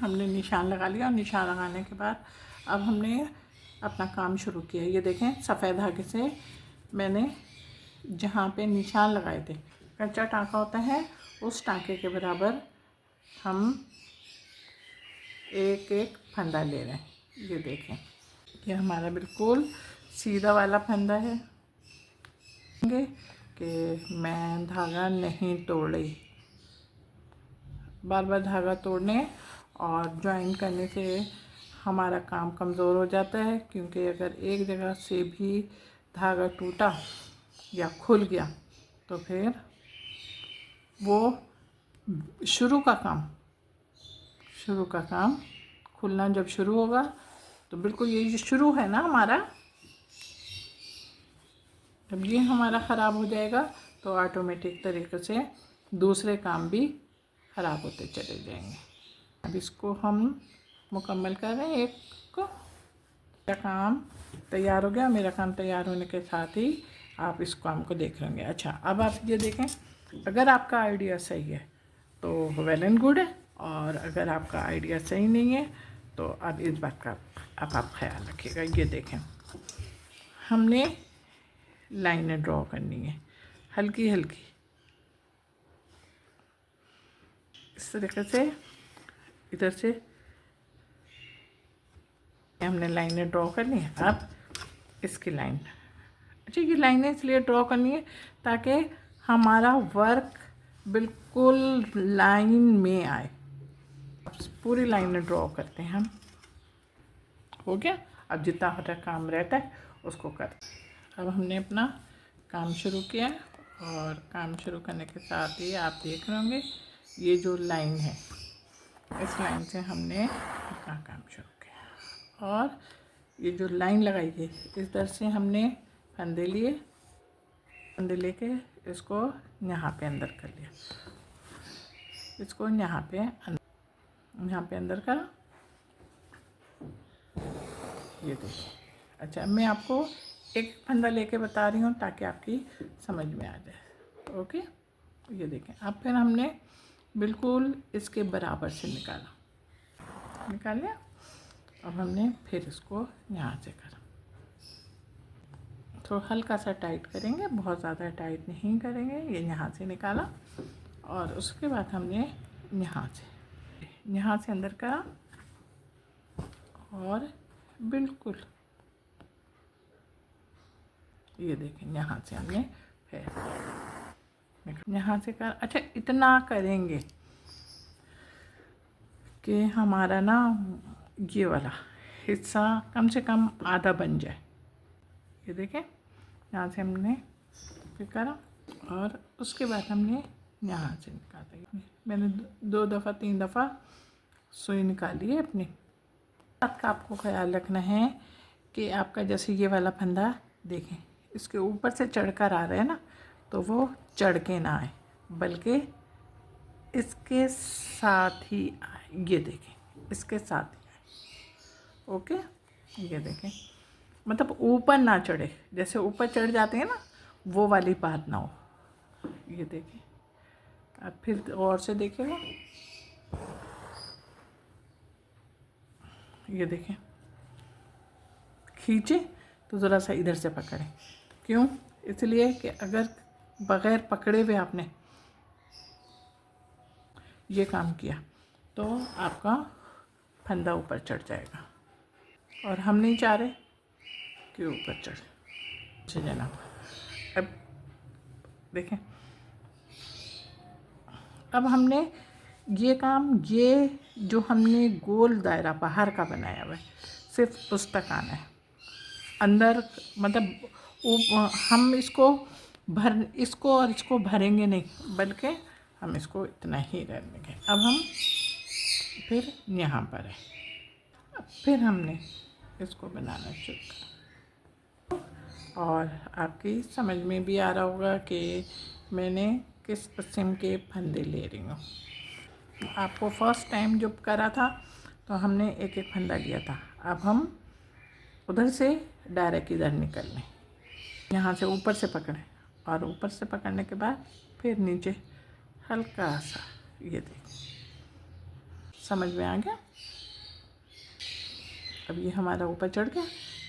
हमने निशान लगा लिया और निशान लगाने के बाद अब हमने अपना काम शुरू किया। ये देखें, सफ़ेद धागे से मैंने जहाँ पे निशान लगाए थे, कच्चा टाँका होता है, उस टाँके के बराबर हम एक एक फंदा ले रहे हैं। ये देखें, ये हमारा बिल्कुल सीधा वाला फंदा है कि मैं धागा नहीं तोड़ रही। बार बार धागा तोड़ने और ज्वाइन करने से हमारा काम कमज़ोर हो जाता है, क्योंकि अगर एक जगह से भी धागा टूटा या खुल गया तो फिर वो शुरू का काम खुलना जब शुरू होगा तो बिल्कुल ये जो शुरू है ना हमारा, जब ये हमारा ख़राब हो जाएगा तो ऑटोमेटिक तरीके से दूसरे काम भी ख़राब होते चले जाएंगे। अब इसको हम मुकम्मल कर रहे हैं एक को। मेरा काम तैयार हो गया। मेरा काम तैयार होने के साथ ही आप इस काम को देख लेंगे। अच्छा, अब आप ये देखें, अगर आपका आइडिया सही है तो वेल एंड गुड है, और अगर आपका आइडिया सही नहीं है तो अब इस बात का आप ख्याल रखिएगा। ये देखें, हमने लाइनें ड्रॉ करनी है हल्की हल्की, इस तरीके से इधर से हमने लाइनें ड्रॉ करनी है। अब इसकी लाइन, अच्छा ये लाइनें इसलिए ड्रॉ करनी है ताकि हमारा वर्क बिल्कुल लाइन में आए। अब पूरी लाइनें ड्रॉ करते हैं हम। हो गया, अब जितना हमारा काम रहता है उसको कर। अब हमने अपना काम शुरू किया, और काम शुरू करने के साथ ही आप देख रहे होंगे ये जो लाइन है, इस लाइन से हमने अपना काम शुरू किया। और ये जो लाइन लगाई है इस दर से हमने फंदे लिए, फंदे लेके इसको यहाँ पे अंदर कर लिया, इसको यहाँ पे अंदर करा। ये देखिए, अच्छा मैं आपको एक फंदा लेके बता रही हूँ ताकि आपकी समझ में आ जाए। ओके, ये देखें, अब फिर हमने बिल्कुल इसके बराबर से निकाल लिया। अब हमने फिर इसको यहाँ से करा, थोड़ा हल्का सा टाइट करेंगे, बहुत ज़्यादा टाइट नहीं करेंगे। ये यहाँ से निकाला, और उसके बाद हमने यहाँ से अंदर करा, और बिल्कुल ये देखें यहाँ से हमने फिर यहाँ से कर। अच्छा, इतना करेंगे कि हमारा ना ये वाला हिस्सा कम से कम आधा बन जाए। ये देखें, यहाँ से हमने फिर करा, और उसके बाद हमने यहाँ से निकाला। मैंने 2 दफ़ा 3 दफ़ा सुई निकाली है अपनी। बात का आपको ख्याल रखना है कि आपका जैसे ये वाला फंदा देखें, इसके ऊपर से चढ़कर आ रहा है ना, तो वो चढ़ के ना आए बल्कि इसके साथ ही आए। ये देखें, इसके साथ ही आए। ओके, ये देखें, मतलब ऊपर ना चढ़े, जैसे ऊपर चढ़ जाते हैं ना वो वाली बात ना हो। ये देखें, अब फिर और से देखेगा, ये देखें, खींचे तो ज़रा सा इधर से पकड़ें। क्यों? इसलिए कि अगर बग़ैर पकड़े हुए आपने ये काम किया तो आपका फंदा ऊपर चढ़ जाएगा, और हम नहीं चाह रहे कि ऊपर चढ़े जनाब। अब देखें, अब हमने ये काम, ये जो हमने गोल दायरा बाहर का बनाया हुआ है, सिर्फ उस तक आना है। अंदर मतलब हम इसको और इसको भरेंगे नहीं, बल्कि हम इसको इतना ही रहने देंगे। अब हम फिर यहाँ पर है, अब फिर हमने इसको बनाना शुरू करा, और आपकी समझ में भी आ रहा होगा कि मैंने किस किस्म के फंदे ले रही हूँ। आपको फर्स्ट टाइम जब करा था तो हमने एक एक फंदा लिया था। अब हम उधर से डायरेक्ट इधर निकल लें, यहाँ से ऊपर से पकड़ें, और ऊपर से पकड़ने के बाद फिर नीचे हल्का सा, ये देखिए समझ में आ गया। अब ये हमारा ऊपर चढ़ गया।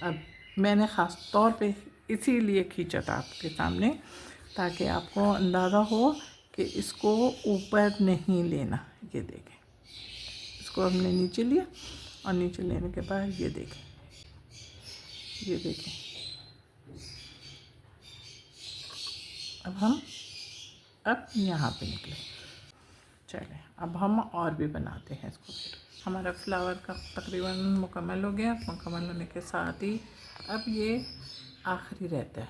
अब मैंने ख़ास तौर पे इसीलिए खींचा था आपके सामने, ताकि आपको अंदाज़ा हो कि इसको ऊपर नहीं लेना। ये देखें, इसको हमने नीचे लिया और नीचे लेने के बाद ये देखें, ये देखें। अब यहाँ पे निकले। चलें, अब हम और भी बनाते हैं इसको। फिर हमारा फ्लावर का तकरीबन मुकम्मल हो गया। मुकम्मल होने के साथ ही अब ये आखिरी रहता है,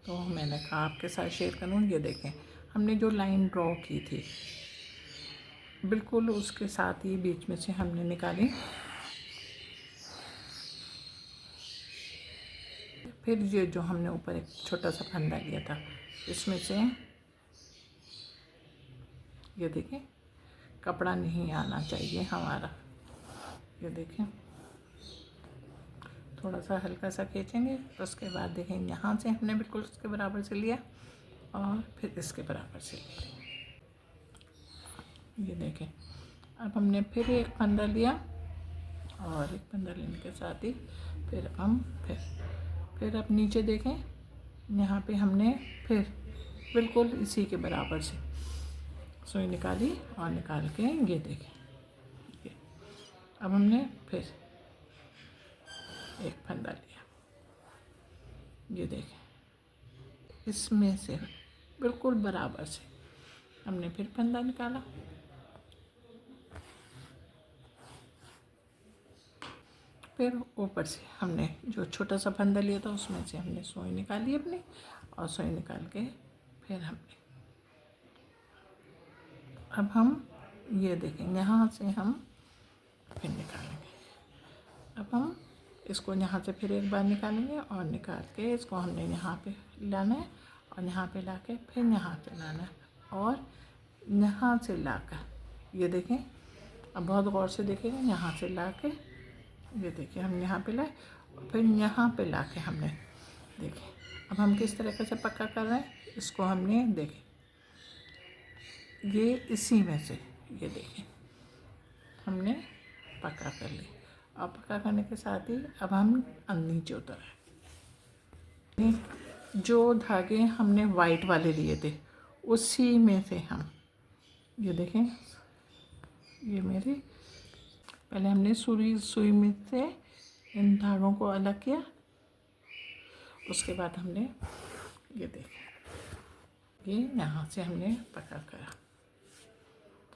तो मैंने कहा आपके साथ शेयर करूँ। ये देखें, हमने जो लाइन ड्रॉ की थी बिल्कुल उसके साथ ही बीच में से हमने निकाली। फिर ये जो हमने ऊपर एक छोटा सा फंदा लिया था, इसमें से ये देखें, कपड़ा नहीं आना चाहिए हमारा। ये देखें, थोड़ा सा हल्का सा खींचेंगे, उसके बाद देखें यहाँ से हमने बिल्कुल उसके बराबर से लिया और फिर इसके बराबर से लिया। ये देखें, अब हमने फिर एक फंदा लिया और एक फंदा लेने के साथ ही फिर हम फिर अब नीचे देखें, यहाँ पे हमने फिर बिल्कुल इसी के बराबर से सुई निकाली और निकाल के ये देखें, ये अब हमने फिर एक फंदा लिया। ये देखें, इसमें से बिल्कुल बराबर से हमने फिर फंदा निकाला। फिर ऊपर से हमने जो छोटा सा फंदा लिया था उसमें से हमने सुई निकाली अपनी, और सुई निकाल के फिर हमने अब हम ये देखें, यहाँ से हम फिर निकालेंगे। अब हम इसको यहाँ से फिर एक बार निकालेंगे और निकाल के इसको हमने यहाँ पे लाना है और यहाँ पे लाके फिर यहाँ पे लाना है और यहाँ से लाकर ये देखें, अब बहुत गौर से देखेंगे, यहाँ से लाके ये देखिए हम यहाँ पे लाए और फिर यहाँ पे लाके हमने देखें। अब हम किस तरीके से पक्का कर रहे हैं इसको, हमने देखें ये इसी में से ये देखें हमने पक्का कर लिया। और पक्का करने के साथ ही अब हम नीचे उतर आए। जो धागे हमने वाइट वाले लिए थे उसी में से हम ये देखें, ये मेरे पहले हमने सुई में से इन धागों को अलग किया, उसके बाद हमने ये देखें, ये यहाँ से हमने पकड़ करा।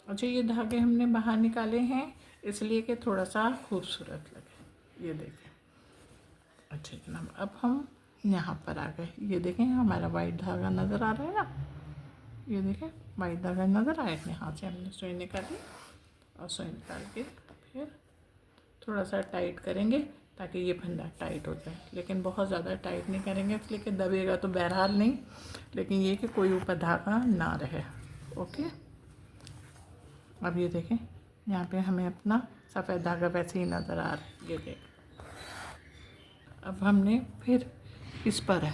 अच्छा, ये धागे हमने बाहर निकाले हैं इसलिए कि थोड़ा सा खूबसूरत लगे। ये देखें, अच्छा जनाब, अब हम यहाँ पर आ गए। ये देखें, हमारा वाइट धागा नज़र आ रहा है ना, ये देखें वाइट धागा नज़र आया। यहाँ से हमने सुई निकाली और सुई निकाल के फिर थोड़ा सा टाइट करेंगे ताकि ये फंदा टाइट हो जाए, लेकिन बहुत ज़्यादा टाइट नहीं करेंगे इसलिए कि दबेगा तो बहरहाल नहीं, लेकिन ये कि कोई ऊपर धागा ना रहे। ओके, अब ये देखें, यहाँ पे हमें अपना सफ़ेद धागा वैसे ही नज़र आ रहा है। ये देखें, अब हमने फिर इस पर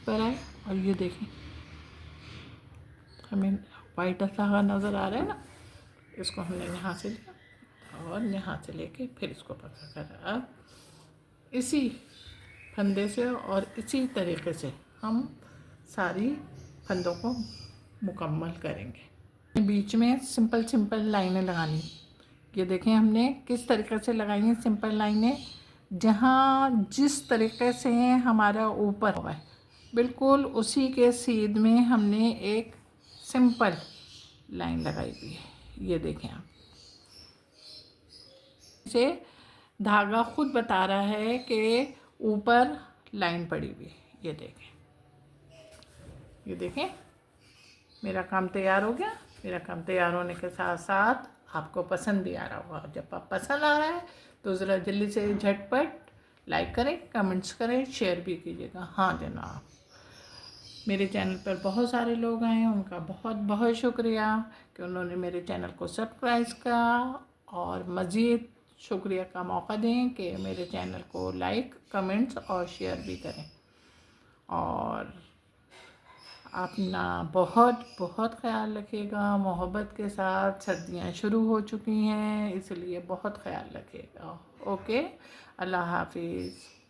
आए और ये देखें हमें वाइट धागा नज़र आ रहा है ना, इसको हमने यहाँ से लिया और यहाँ से लेके फिर इसको पकड़ कर अब इसी फंदे से और इसी तरीके से हम सारी फंदों को मुकम्मल करेंगे। बीच में सिंपल लाइनें लगानी। ये देखें हमने किस तरीके से लगाई हैं सिंपल लाइनें, जहाँ जिस तरीके से हमारा ऊपर हुआ है बिल्कुल उसी के सीध में हमने एक सिंपल लाइन लगाई हुई है। ये देखें आप, से धागा खुद बता रहा है कि ऊपर लाइन पड़ी हुई है। ये देखें मेरा काम तैयार हो गया। मेरा काम तैयार होने के साथ साथ आपको पसंद भी आ रहा होगा। जब आप पसंद आ रहा है तो ज़रा जल्दी से झटपट लाइक करें, कमेंट्स करें, शेयर भी कीजिएगा। हाँ जनाब, मेरे चैनल पर बहुत सारे लोग आए हैं, उनका बहुत बहुत शुक्रिया कि उन्होंने मेरे चैनल को सब्सक्राइब किया, और मज़ीद शुक्रिया का मौका दें कि मेरे चैनल को लाइक, कमेंट्स और शेयर भी करें। और अपना बहुत बहुत ख्याल रखिएगा। मोहब्बत के साथ सर्दियाँ शुरू हो चुकी हैं, इसलिए बहुत ख्याल रखिएगा। ओके, अल्लाह हाफिज़।